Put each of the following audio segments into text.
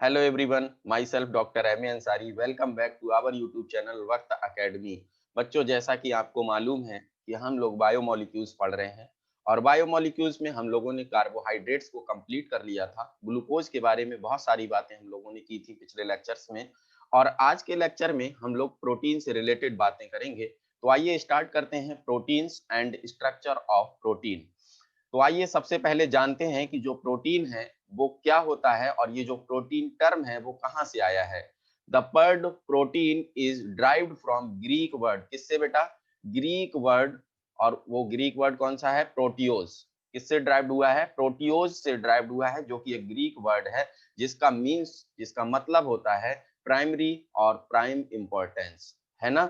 Hello everyone, myself Dr. M. A Ansari. Welcome back to our YouTube channel वक्त academy. बच्चों, जैसा कि आपको मालूम है कि हम लोग बायोमोलिक्यूल्स पढ़ रहे हैं और बायोमोलिक्यूल्स में हम लोगों ने कार्बोहाइड्रेट्स को कंप्लीट कर लिया था। ग्लूकोज के बारे में बहुत सारी बातें हम लोगों ने की थी पिछले लेक्चर्स में और आज के लेक्चर में हम लोग प्रोटीन से रिलेटेड बातें करेंगे। तो आइए स्टार्ट करते हैं proteins and structure of protein. तो आइए सबसे पहले जानते हैं कि जो प्रोटीन है वो क्या होता है और ये जो प्रोटीन टर्म है वो कहाँ से आया है। The word protein is derived from Greek word. किससे बेटा? Greek word. और वो ग्रीक वर्ड कौन सा है? प्रोटियोज। किससे ड्राइव्ड हुआ है? प्रोटियोज से ड्राइव्ड हुआ है, जो कि एक ग्रीक वर्ड है जिसका मतलब होता है प्राइमरी और प्राइम इंपॉर्टेंस, है ना।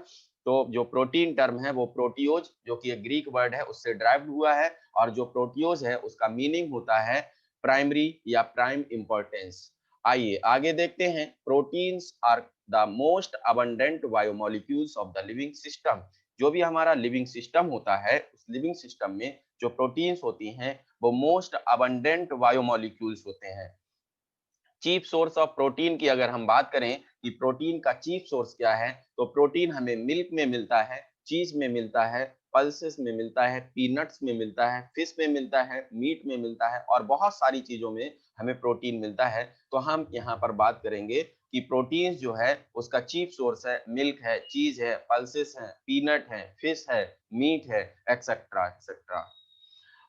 तो जो प्रोटीन टर्म है वो प्रोटियोज, जो कि एक ग्रीक वर्ड है, उससे ड्राइव्ड हुआ है और जो प्रोटियोज है उसका मीनिंग होता है प्राइमरी या प्राइम इंपॉर्टेंस। आइए आगे देखते हैं। Proteins are the most abundant biomolecules of the living system. जो भी हमारा लिविंग सिस्टम होता है उस लिविंग सिस्टम में जो प्रोटीन्स होती हैं वो मोस्ट अबंडेंट बायोमोलिक्यूल्स होते हैं। चीफ सोर्स ऑफ प्रोटीन की अगर हम बात करें कि प्रोटीन का चीफ सोर्स क्या है, तो प्रोटीन हमें मिल्क में मिलता है, चीज में मिलता है, पल्सेस में मिलता है, पीनट्स में मिलता है, फिश में मिलता है, मीट में मिलता है और बहुत सारी चीजों में हमें प्रोटीन मिलता है। तो हम यहाँ पर बात करेंगे कि प्रोटीन जो है उसका चीफ सोर्स है मिल्क है, चीज है, पल्सेस है, पीनट है, फिश है, मीट है, एक्सेट्रा एक्सेट्रा।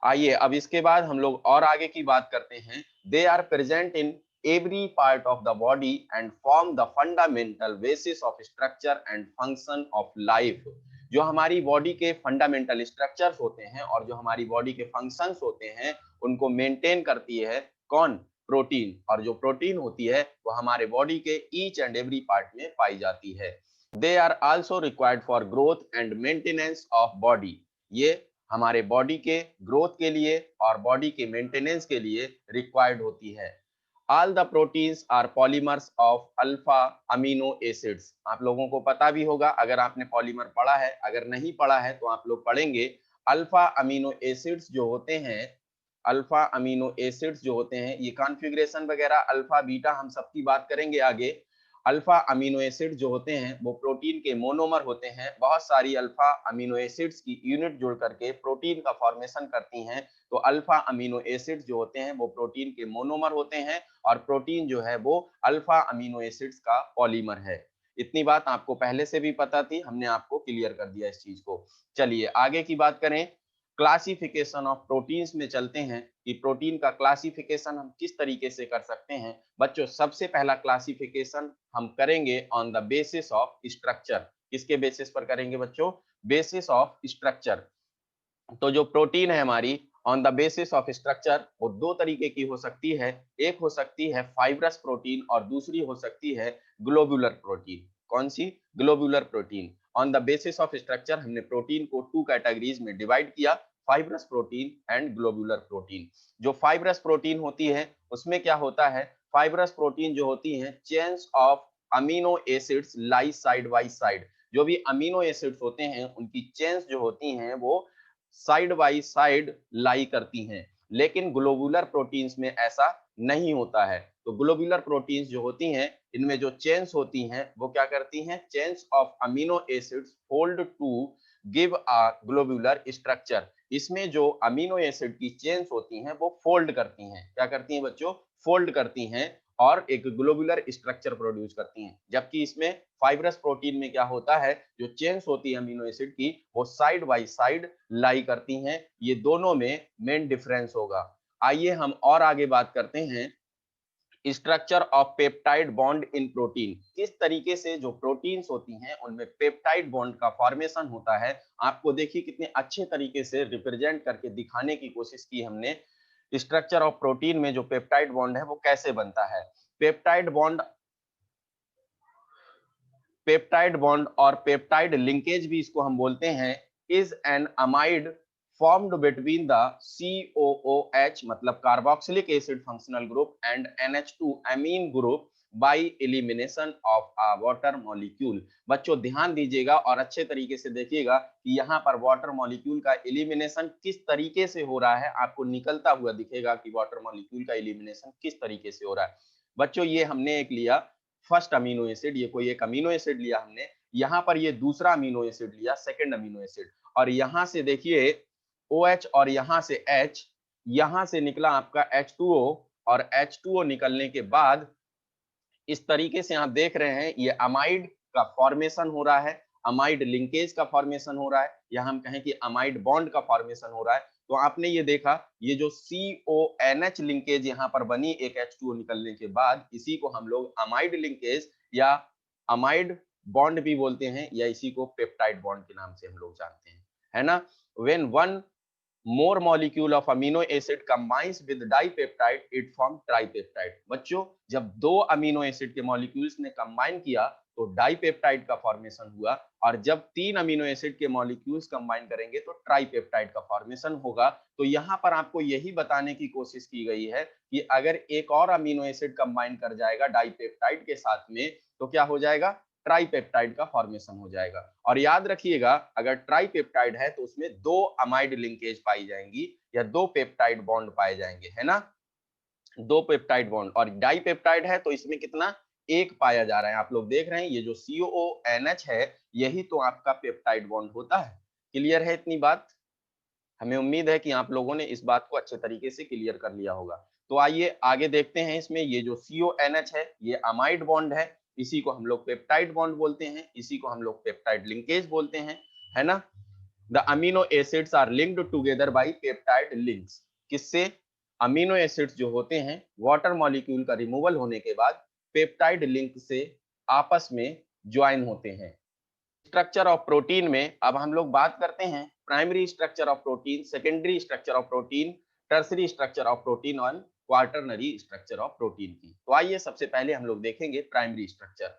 आइए अब इसके बाद हम लोग और आगे की बात करते हैं। They are present in every part of the body and form the fundamental basis of structure and function of life. जो हमारी बॉडी के फंडामेंटल स्ट्रक्चर्स होते हैं और जो हमारी बॉडी के फंक्शंस होते हैं उनको मेंटेन करती है कौन? प्रोटीन। और जो प्रोटीन होती है वो हमारे बॉडी के ईच एंड एवरी पार्ट में पाई जाती है। They are also required for growth and maintenance of body. ये हमारे बॉडी के ग्रोथ के लिए और बॉडी के मेंटेनेंस के लिए रिक्वायर्ड होती है। All the proteins are polymers of alpha amino acids. आप लोगों को पता भी होगा अगर आपने पॉलीमर पढ़ा है, अगर नहीं पढ़ा है तो आप लोग पढ़ेंगे। अल्फा अमीनो एसिड्स जो होते हैं, अल्फा अमीनो एसिड्स जो होते हैं, ये कॉन्फ़िगरेशन वगैरह अल्फा बीटा हम सबकी बात करेंगे आगे। अल्फा अमीनो एसिड जो होते हैं वो प्रोटीन के मोनोमर होते हैं। बहुत सारी अल्फा अमीनो एसिड्स की यूनिट जुड़ करके प्रोटीन का फॉर्मेशन करती हैं। तो अल्फा अमीनो एसिड्स जो होते हैं वो प्रोटीन के मोनोमर होते हैं और प्रोटीन जो है वो अल्फा अमीनो एसिड्स का पॉलीमर है। इतनी बात आपको पहले से भी पता थी, हमने आपको क्लियर कर दिया इस चीज को। चलिए आगे की बात करें। क्लासिफिकेशन ऑफ प्रोटीन्स में चलते हैं कि प्रोटीन का क्लासिफिकेशन हम किस तरीके से कर सकते हैं। बच्चों, सबसे पहला क्लासिफिकेशन हम करेंगे on the basis of structure. किसके बेसिस पर करेंगे बच्चों? Basis of structure. तो जो प्रोटीन है हमारी on the basis of structure वो दो तरीके की हो सकती है। एक हो सकती है फाइब्रस प्रोटीन और दूसरी हो सकती है ग्लोबुलर प्रोटीन। कौन सी? Globular protein. On the basis of structure हमने प्रोटीन को टू कैटेगरीज में डिवाइड किया, fibrous protein and globular protein. जो फाइब्रस प्रोटीन होती है उसमें क्या होता है? फाइब्रस प्रोटीन जो होती है chains of amino acids lie side by side. जो भी अमीनो एसिड्स होते हैं उनकी चेन्स जो होती हैं वो साइड बाई साइड लाई करती हैं। लेकिन ग्लोबुलर प्रोटीन्स में ऐसा नहीं होता है। तो ग्लोबुलर प्रोटीन्स जो होती हैं इनमें जो चेन्स होती हैं वो क्या करती हैं? Chains of amino acids fold to give a globular structure. इसमें जो अमीनो एसिड की चेन्स होती हैं वो फोल्ड करती हैं। क्या करती हैं बच्चों? फोल्ड करती हैं और एक ग्लोबुलर स्ट्रक्चर प्रोड्यूस करती हैं। जबकि इसमें फाइब्रस प्रोटीन में क्या होता है? जो चेन्स होती है अमीनो एसिड की वो साइड बाई साइड लाई करती हैं। ये दोनों में मेन डिफरेंस होगा। आइए हम और आगे बात करते हैं। Structure of peptide bond in protein. किस तरीके से जो प्रोटीन्स होती हैं उनमें पेप्टाइड बॉन्ड का फॉर्मेशन होता है। आपको देखिए कितने अच्छे तरीके से रिप्रेजेंट करके दिखाने की कोशिश की हमने। स्ट्रक्चर ऑफ प्रोटीन में जो पेप्टाइड बॉन्ड है वो कैसे बनता है। पेप्टाइड बॉन्ड, पेप्टाइड बॉन्ड और पेप्टाइड लिंकेज भी इसको हम बोलते हैं, is an amide formed between the COOH मतलब carboxylic acid functional group and NH2 amine group by elimination of a water molecule। बच्चों ध्यान दीजिएगा और अच्छे तरीके से देखिएगा कि यहाँ पर वाटर मॉलिक्यूल का एलिमिनेशन किस तरीके से हो रहा है। आपको निकलता हुआ दिखेगा कि वाटर मॉलिक्यूल का एलिमिनेशन किस तरीके से हो रहा है। बच्चों ये हमने एक लिया फर्स्ट अमीनो एसिड, ये कोई एक अमीनो एसिड लिया हमने, यहाँ पर ये दूसरा अमीनो एसिड लिया, सेकंड अमीनो एसिड, और यहाँ से देखिए OH और यहाँ से H, यहाँ से निकला आपका H2O, और H2O निकलने के बाद इस तरीके से आप देख रहे हैं ये अमाइड का फॉर्मेशन हो रहा है, अमाइड लिंकेज का फॉर्मेशन हो रहा है, या हम कहें कि अमाइड बॉन्ड का फॉर्मेशन हो रहा है। तो आपने ये देखा, ये जो CONH लिंकेज यहाँ पर बनी एक H2O निकलने के बाद, इसी को हम लोग अमाइड लिंकेज या अमाइड बॉन्ड भी बोलते हैं, या इसी को पेप्टाइड बॉन्ड के नाम से हम लोग जानते हैं, है ना। When one more molecule of amino acid combines with dipeptide it form tripeptide। बच्चों जब दो अमीनो एसिड के मॉलिक्यूल्स ने कंबाइन किया तो डाइपेप्टाइड का फॉर्मेशन हुआ, और जब तीन अमीनो एसिड के मॉलिक्यूल्स कंबाइन करेंगे तो ट्राइपेप्टाइड का फॉर्मेशन होगा। तो यहाँ पर आपको यही बताने की कोशिश की गई है कि अगर एक और अमीनो एसिड कंबाइन कर जाएगा डाइपेप्टाइड के साथ में तो क्या हो जाएगा, ट्राइपेप्टाइड का फॉर्मेशन हो जाएगा। और याद रखिएगा अगर ट्राइपेप्टाइड है तो उसमें दो अमाइड लिंकेज पाई जाएंगी या दो पेप्टाइड बॉन्ड पाए जाएंगे, है ना, दो पेप्टाइड बॉन्ड। और डाइपेप्टाइड है तो इसमें कितना, एक पाया जा रहा है। आप लोग देख रहे हैं ये जो COONH है यही तो आपका पेप्टाइड बॉन्ड होता है। क्लियर है इतनी बात? हमें उम्मीद है कि आप लोगों ने इस बात को अच्छे तरीके से क्लियर कर लिया होगा। तो आइए आगे देखते हैं। इसमें ये जो CONH है ये अमाइड बॉन्ड है, इसी को हम लोग पेप्टाइड बॉन्ड बोलते हैं, इसी को हम लोग पेप्टाइड लिंकेज बोलते हैं, है ना। The amino acids are linked together by peptide links. किससे? अमीनो एसिड्स जो होते हैं वाटर मॉलिक्यूल का रिमूवल होने के बाद पेप्टाइड लिंक से आपस में ज्वाइन होते हैं। स्ट्रक्चर ऑफ प्रोटीन में अब हम लोग बात करते हैं primary structure of protein, secondary structure of protein, tertiary structure of protein और क्वार्टरनरी स्ट्रक्चर ऑफ प्रोटीन की। तो आइए सबसे पहले हम लोग देखेंगे primary structure.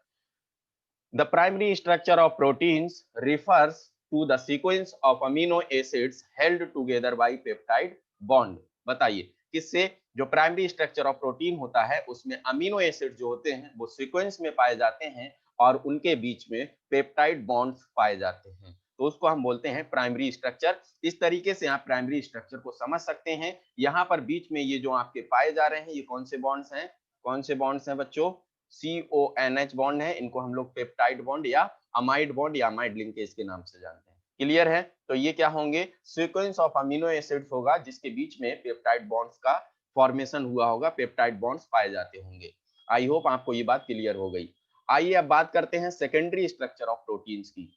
The primary structure of proteins refers to the sequence of amino acids held together by peptide bond. बताइए किससे? जो प्राइमरी स्ट्रक्चर ऑफ प्रोटीन होता है उसमें अमीनो एसिड जो होते हैं वो सीक्वेंस में पाए जाते हैं और उनके बीच में पेप्टाइड बॉन्ड्स पाए जाते हैं, तो उसको हम बोलते हैं प्राइमरी स्ट्रक्चर। इस तरीके से आप प्राइमरी स्ट्रक्चर को समझ सकते हैं। यहाँ पर बीच में ये जो आपके पाए जा रहे हैं ये कौन से बॉन्ड्स हैं? कौन से बॉन्ड्स हैं बच्चों? CONH बॉन्ड है, इनको हम लोग पेप्टाइड बॉन्ड या अमाइड बॉन्ड या अमाइड लिंकेज के नाम से जानते हैं। क्लियर है? तो ये क्या होंगे? सीक्वेंस ऑफ अमीनो एसिड्स होगा जिसके बीच में पेप्टाइड बॉन्ड्स का फॉर्मेशन हुआ होगा, पेप्टाइड बॉन्ड्स पाए जाते होंगे। आई होप आपको ये बात क्लियर हो गई। आइए अब बात करते हैं सेकेंडरी स्ट्रक्चर ऑफ प्रोटीन्स की।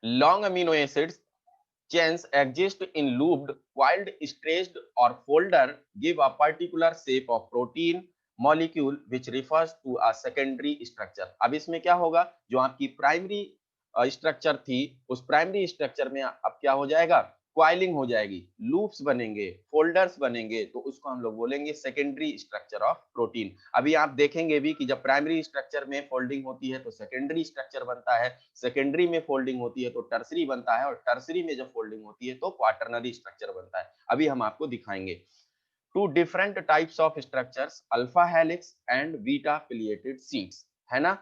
Long amino acids chains exist in looped, coiled, stretched or folder give a particular shape of protein molecule which refers to a secondary structure। अब इसमें क्या होगा? जो आपकी प्राइमरी स्ट्रक्चर थी उस प्राइमरी स्ट्रक्चर में अब क्या हो जाएगा? क्वाइलिंग हो जाएगी, लूप्स बनेंगे, फोल्डर्स बनेंगे, तो उसको हम लोग बोलेंगे सेकेंडरी स्ट्रक्चर ऑफ प्रोटीन। अभी आप देखेंगे भी कि जब प्राइमरी स्ट्रक्चर में फोल्डिंग होती है तो सेकेंडरी स्ट्रक्चर बनता है, सेकेंडरी में फोल्डिंग होती है तो टर्सरी बनता है, और टर्सरी में जब फोल्डिंग होती है तो क्वार्टरनरी स्ट्रक्चर बनता है। अभी हम आपको दिखाएंगे। Two different types of structures, alpha helix and beta pleated sheets, है ना।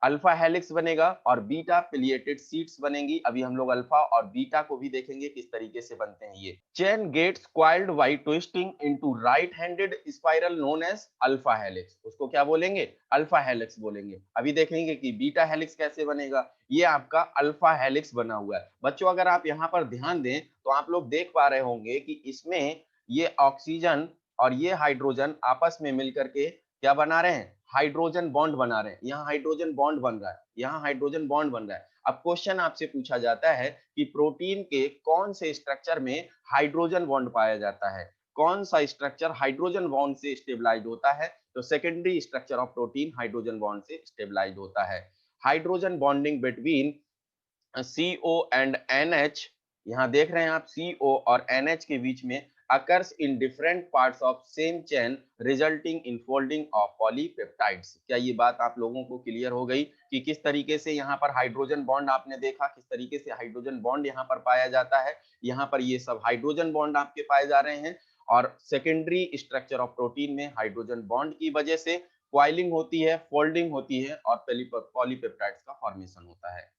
अल्फा हेलिक्स बनेगा और बीटा पिलिएटेड शीट्स बनेंगी। अभी हम लोग अल्फा और बीटा को भी देखेंगे किस तरीके से बनते हैं ये। Chain gets coiled by twisting into right handed spiral known as alpha helix. उसको क्या बोलेंगे? अल्फा हेलिक्स बोलेंगे। अभी देखेंगे कि बीटा हेलिक्स कैसे बनेगा। ये आपका अल्फा हेलिक्स बना हुआ है। बच्चों अगर आप यहाँ पर ध्यान दें तो आप लोग देख पा रहे होंगे कि इसमें ये ऑक्सीजन और ये हाइड्रोजन आपस में मिलकर के क्या बना रहे हैं? हाइड्रोजन बॉन्ड बना रहे हैं। यहाँ हाइड्रोजन बॉन्ड बन रहा है, यहाँ हाइड्रोजन बॉन्ड बन रहा है। अब क्वेश्चन आपसे पूछा जाता है कि प्रोटीन के कौन से स्ट्रक्चर में हाइड्रोजन बॉन्ड पाया जाता है? कौन सा स्ट्रक्चर हाइड्रोजन बॉन्ड से स्टेबलाइज होता है? तो secondary structure of protein hydrogen bond से स्टेबलाइज होता है। Hydrogen bonding between CO and NH, यहाँ देख रहे हैं आप CO और NH के बीच में occurs in different parts of same chain resulting in folding of polypeptides। क्या ये बात आप लोगों को क्लियर हो गई कि किस तरीके से यहाँ पर हाइड्रोजन बॉन्ड आपने देखा, किस तरीके से हाइड्रोजन बॉन्ड यहाँ पर पाया जाता है? यहाँ पर ये सब हाइड्रोजन बॉन्ड आपके पाए जा रहे हैं, और सेकेंडरी स्ट्रक्चर ऑफ प्रोटीन में हाइड्रोजन बॉन्ड की वजह से क्वाइलिंग होती है, फोल्डिंग होती है और पॉलीपेप्टाइड्स का फॉर्मेशन होता है।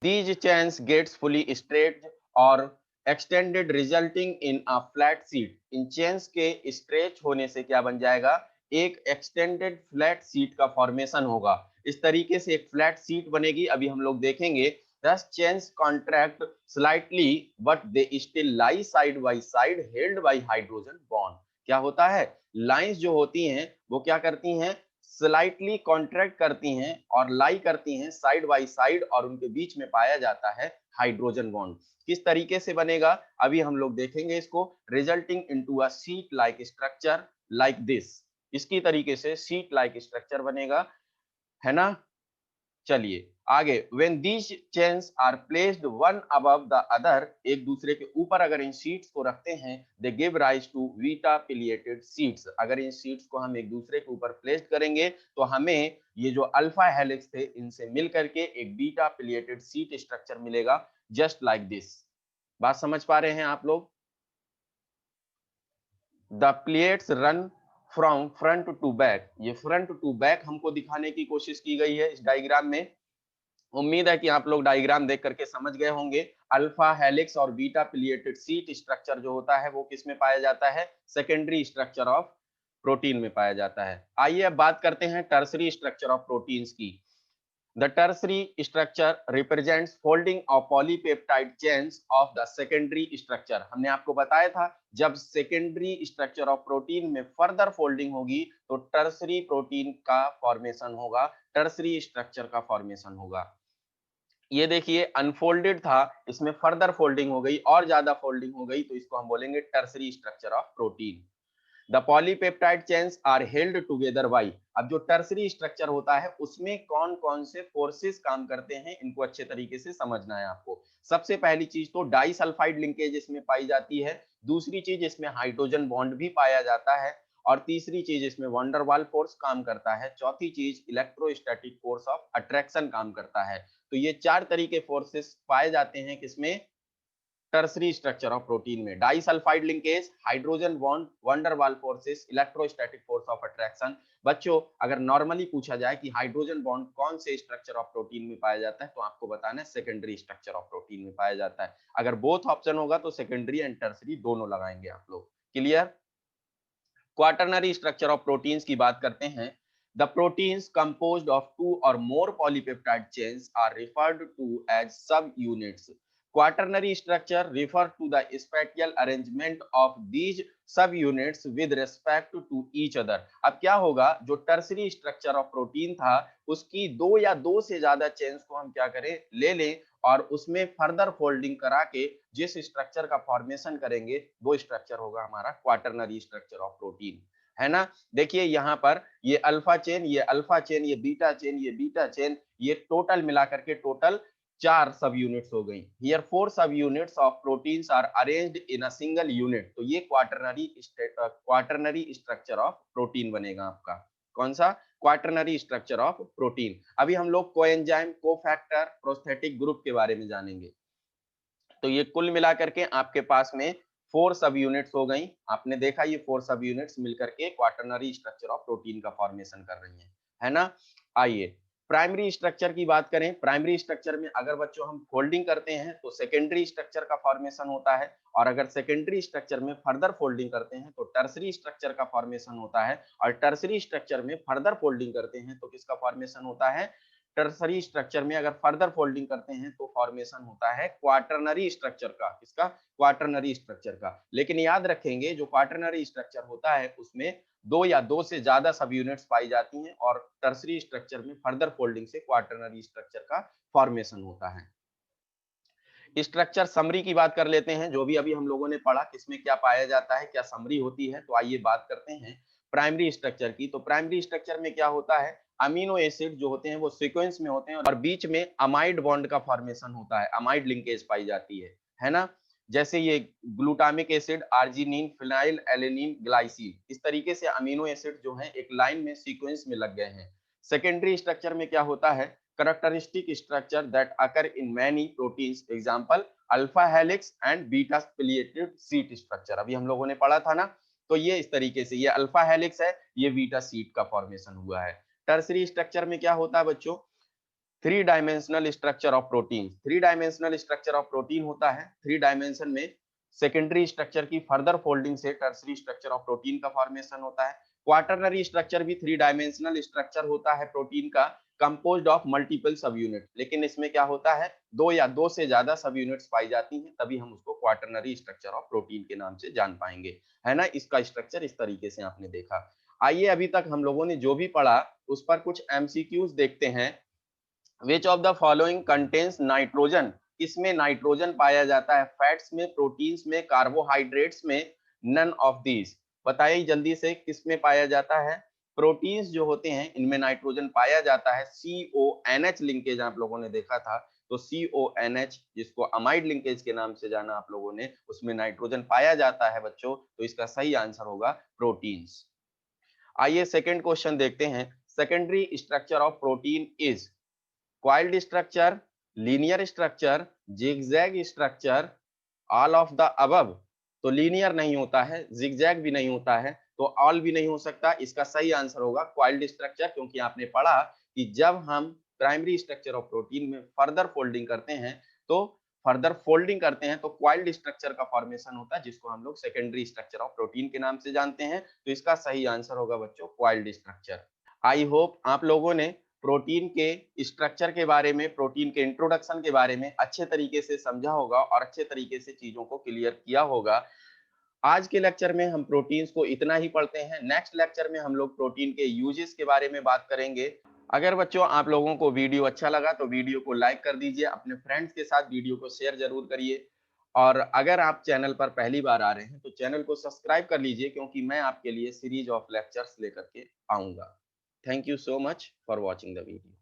These chains gets fully stretched or extended resulting in a flat sheet। In chains के स्ट्रेच होने से क्या बन जाएगा? एक एक्सटेंडेड फ्लैट सीट का फॉर्मेशन होगा। इस तरीके से एक फ्लैट सीट बनेगी, अभी हम लोग देखेंगे। Thus chains contract slightly but they still lie side by side held by hydrogen bond। क्या होता है, लाइंस जो होती हैं वो क्या करती हैं, स्लाइटली कॉन्ट्रैक्ट करती हैं और लाई करती हैं साइड बाय साइड, और उनके बीच में पाया जाता है हाइड्रोजन बॉन्ड। किस तरीके से बनेगा अभी हम लोग देखेंगे इसको। Resulting into a seat like structure like this. इसकी तरीके से सीट लाइक स्ट्रक्चर बनेगा, है ना। चलिए आगे। when these chains are placed one above the other, एक दूसरे के ऊपर अगर इन शीट्स को रखते हैं, they give rise to beta pileated sheets। अगर इन शीट्स को हम एक दूसरे के ऊपर प्लेस करेंगे तो हमें ये जो अल्फा हेलिक्स थे इनसे मिल करके एक बीटा पिलिएटेड शीट स्ट्रक्चर मिलेगा, जस्ट लाइक दिस। बात समझ पा रहे हैं आप लोग। The plates run from front to back. ये फ्रंट टू बैक हमको दिखाने की कोशिश की गई है इस डायग्राम में। उम्मीद है कि आप लोग डायग्राम देख करके समझ गए होंगे। अल्फा हेलिक्स और बीटा पिलिएटेड सीट स्ट्रक्चर जो होता है वो किस में पाया जाता है, सेकेंडरी स्ट्रक्चर ऑफ प्रोटीन में पाया जाता है। आइए अब बात करते हैं टर्सरी स्ट्रक्चर ऑफ प्रोटीन्स की। The tertiary structure represents folding of polypeptide chains of the secondary structure। हमने आपको बताया था जब secondary structure of protein में further folding होगी तो tertiary protein का formation होगा, tertiary structure का formation होगा। ये देखिए अनफोल्डेड था, इसमें फर्दर फोल्डिंग हो गई और ज्यादा फोल्डिंग हो गई, तो इसको हम बोलेंगे tertiary structure of protein. The polypeptide chains are held together by. अब जो टर्सरी स्ट्रक्चर होता है उसमें कौन कौन से फोर्सेस काम करते हैं, इनको अच्छे तरीके से समझना है आपको। सबसे पहली चीज तो डाई सल्फाइड लिंकेज इसमें पाई जाती है, दूसरी चीज इसमें हाइड्रोजन बॉन्ड भी पाया जाता है, और तीसरी चीज इसमें वंडरवाल फोर्स काम करता है, चौथी चीज इलेक्ट्रोस्टैटिक फोर्स ऑफ अट्रैक्शन काम करता है। तो ये चार तरीके फोर्सेस पाए जाते हैं किसमें, टर्सरी स्ट्रक्चर ऑफ प्रोटीन में। Disulphide linkage, hydrogen bond, van der Waals forces, electrostatic force of attraction. बच्चों अगर नॉर्मली पूछा जाए कि हाइड्रोजन बॉन्ड कौन से स्ट्रक्चर ऑफ प्रोटीन में पाया जाता है तो आपको बताना है सेकेंडरी स्ट्रक्चर ऑफ प्रोटीन में पाया जाता है। अगर बोथ ऑप्शन होगा तो सेकेंडरी एंड टर्सरी दोनों लगाएंगे आप लोग। Clear. Quaternary structure of proteins की बात करते हैं। The proteins composed of two और more polypeptide chains are referred to as subunits. Quaternary structure refer to the spatial arrangement of these subunits with respect to each other. अब क्या होगा, जो tertiary structure of protein था उसकी दो या दो से ज्यादा चेन्स को हम क्या करें, ले लें और उसमें फर्दर फोल्डिंग करा के जिस स्ट्रक्चर का फॉर्मेशन करेंगे वो स्ट्रक्चर होगा हमारा क्वाटरनरी स्ट्रक्चर ऑफ प्रोटीन, है ना। देखिए यहाँ पर ये अल्फा चेन, ये अल्फा चेन, ये बीटा चेन, ये बीटा चेन, ये टोटल मिलाकर के टोटल 4 सब यूनिट्स हो गई। हियर 4 सब units of proteins are arranged in a single unit. तो ये क्वाटरनरी स्ट्रक्चर ऑफ प्रोटीन बनेगा आपका। कौन सा, क्वाटरनरी स्ट्रक्चर ऑफ प्रोटीन। अभी हम लोग कोएंजाइम, कोफैक्टर, प्रोस्थेटिक ग्रुप के बारे में जानेंगे। तो ये कुल मिलाकर के आपके पास में 4 सब यूनिट्स हो गई। आपने देखा ये 4 सब यूनिट्स मिलकर के क्वाटरनरी स्ट्रक्चर ऑफ प्रोटीन का फॉर्मेशन कर रही है ना। आइए प्राइमरी स्ट्रक्चर की बात करें। प्राइमरी स्ट्रक्चर में अगर बच्चों हम फोल्डिंग करते हैं तो सेकेंडरी स्ट्रक्चर का फॉर्मेशन होता है, और अगर सेकेंडरी स्ट्रक्चर में फर्दर फोल्डिंग करते हैं तो टर्सरी स्ट्रक्चर का फॉर्मेशन होता है, और टर्सरी स्ट्रक्चर में फर्दर फोल्डिंग करते हैं तो किसका फॉर्मेशन होता है, टर्सरी स्ट्रक्चर में अगर फर्दर फोल्डिंग करते हैं तो फॉर्मेशन होता है क्वाटरनरी स्ट्रक्चर का। किसका, क्वाटरनरी स्ट्रक्चर का। लेकिन याद रखेंगे जो क्वाटरनरी स्ट्रक्चर होता है उसमें दो या दो से ज्यादा सब यूनिट्स पाई जाती हैं, और टर्सरी स्ट्रक्चर में फर्दर फोल्डिंग से क्वाटरनरी स्ट्रक्चर का फॉर्मेशन होता है। स्ट्रक्चर समरी की बात कर लेते हैं। जो भी अभी हम लोगों ने पढ़ा किसमें क्या पाया जाता है, क्या समरी होती है, तो आइए बात करते हैं प्राइमरी स्ट्रक्चर की। तो प्राइमरी स्ट्रक्चर में क्या होता है, अमीनो एसिड जो होते हैं वो सीक्वेंस में होते हैं और बीच में अमाइड बॉन्ड का फॉर्मेशन होता है, अमाइड लिंकेज पाई जाती है ना। जैसे ये glutamic acid, arginine, phenyl alanine, glycine, इस तरीके से अमीनो एसिड जो है एक लाइन में सीक्वेंस में लग गए हैं। सेकेंडरी स्ट्रक्चर में क्या होता है, characteristic structure that occur in many proteins, example alpha helix and beta pileated sheet structure। अभी हम लोगों ने पढ़ा था ना, तो ये इस तरीके से, ये अल्फा हेलिक्स है, ये बीटा शीट का फॉर्मेशन हुआ है। टर्सरी स्ट्रक्चर में क्या होता है बच्चों, three dimensional structure of protein. Three dimensional structure of protein होता है, थ्री डायमेंशन में सेकेंडरी स्ट्रक्चर की फर्दर फोल्डिंग से टर्सरी स्ट्रक्चर ऑफ प्रोटीन का फॉर्मेशन होता है। क्वाटरनरी स्ट्रक्चर भी 3 डायमेंशनल स्ट्रक्चर होता है प्रोटीन का, कंपोज्ड ऑफ मल्टीपल सब यूनिट। लेकिन इसमें क्या होता है, 2 या 2 से ज्यादा सब यूनिट्स पाई जाती हैं, तभी हम उसको क्वाटरनरी स्ट्रक्चर ऑफ प्रोटीन के नाम से जान पाएंगे, है ना। इसका स्ट्रक्चर इस तरीके से आपने देखा। आइए अभी तक हम लोगों ने जो भी पढ़ा उस पर कुछ एमसीक्यूज देखते हैं। Which of the following contains nitrogen, किसमें नाइट्रोजन पाया जाता है, फैट्स में, प्रोटीन्स में, कार्बोहाइड्रेट्स में, नन ऑफ दीज। बताइए जल्दी से किसमें पाया जाता है। प्रोटीन्स जो होते हैं इनमें नाइट्रोजन पाया जाता है। CONH लिंकेज आप लोगों ने देखा था, तो CONH जिसको अमाइड लिंकेज के नाम से जाना आप लोगों ने, उसमें नाइट्रोजन पाया जाता है बच्चों, तो इसका सही आंसर होगा प्रोटीन्स। आइए सेकंड क्वेश्चन देखते हैं। Secondary structure of protein is coiled structure, linear structure, zigzag structure, all of the above। तो लीनियर नहीं होता है, जिगजैग भी नहीं होता है, तो ऑल भी नहीं हो सकता। इसका सही आंसर होगा कॉइल्ड स्ट्रक्चर, क्योंकि आपने पढ़ा कि जब हम प्राइमरी स्ट्रक्चर ऑफ प्रोटीन में फर्दर फोल्डिंग करते हैं तो कॉइल्ड स्ट्रक्चर का फॉर्मेशन होता है, जिसको हम लोग सेकेंडरी स्ट्रक्चर ऑफ प्रोटीन के नाम से जानते हैं। तो इसका सही आंसर होगा बच्चों कॉइल्ड स्ट्रक्चर। आई होप आप लोगों ने प्रोटीन के स्ट्रक्चर के बारे में, प्रोटीन के इंट्रोडक्शन के बारे में अच्छे तरीके से समझा होगा और अच्छे तरीके से चीजों को क्लियर किया होगा। आज के लेक्चर में हम प्रोटीन्स को इतना ही पढ़ते हैं। नेक्स्ट लेक्चर में हम लोग प्रोटीन के यूजेस के बारे में बात करेंगे। अगर बच्चों आप लोगों को वीडियो अच्छा लगा तो वीडियो को लाइक कर दीजिए, अपने फ्रेंड्स के साथ वीडियो को शेयर जरूर करिए। और अगर आप चैनल पर पहली बार आ रहे हैं तो चैनल को सब्सक्राइब कर लीजिए, क्योंकि मैं आपके लिए सीरीज ऑफ लेक्चर्स लेकर के आऊंगा। Thank you so much for watching the video.